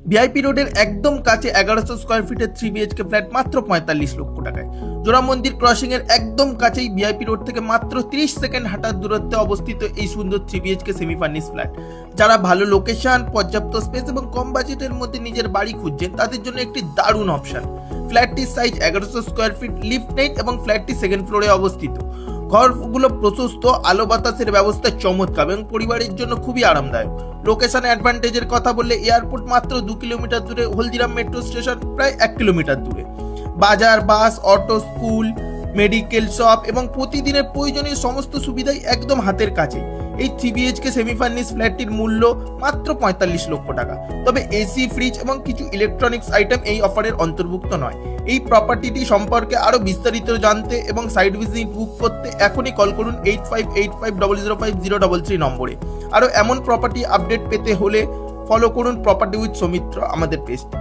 VIP রোডের একদম কাছে 1100 স্কোয়ার ফিটের 3 BHK ফ্ল্যাট মাত্র 45 লক্ষ টাকায়। জোড়া মন্দির ক্রসিং এর একদম কাছেই ভিআইপি রোড থেকে মাত্র 30 সেকেন্ড হাঁটার দূরত্বে অবস্থিত এই সুন্দর 3 BHK সেমি ফার্নিশ ফ্ল্যাট। যারা ভালো লোকেশন, পর্যাপ্ত স্পেস এবং কম বাজেটের মধ্যে নিজের বাড়ি খুঁজছেন তাদের জন্য একটি দারুণ অপশন। ফ্ল্যাটটির সাইজ 1100 স্কোয়ার ফিট, লিফট নেই এবং ফ্ল্যাটটি সেকেন্ড ফ্লোরে অবস্থিত। ঘরগুলো প্রশস্ত, আলো বাতাসের ব্যবস্থা চমৎকার এবং পরিবারের জন্য খুবই আরামদায়ক। লোকেশন অ্যাডভান্টেজের কথা বললে এয়ারপোর্ট মাত্র 2 কিলোমিটার দূরে, হলদিরাম মেট্রো স্টেশন প্রায় 1 কিলোমিটার দূরে। বাজার, বাস, অটো, স্কুল, মেডিকেল শপ এবং প্রতিদিনের প্রয়োজনীয় সমস্ত সুবিধাই একদম হাতের কাছে। এই 3 BHK সেমি ফার্নিশ ফ্ল্যাটটির মূল্য মাত্র 45 লক্ষ টাকা। তবে এসি, ফ্রিজ এবং কিছু ইলেকট্রনিক্স আইটেম এই অফারের অন্তর্ভুক্ত নয়। এই প্রপার্টিটি সম্পর্কে আরো বিস্তারিত জানতে এবং সাইট ভিজিট বুক করতে এখনই কল করুন 8585005033 নম্বরে। আরো এমন প্রপার্টি আপডেট পেতে হলে ফলো করুন প্রপার্টি উইথ সৌমিত্র আমাদের পেজটি।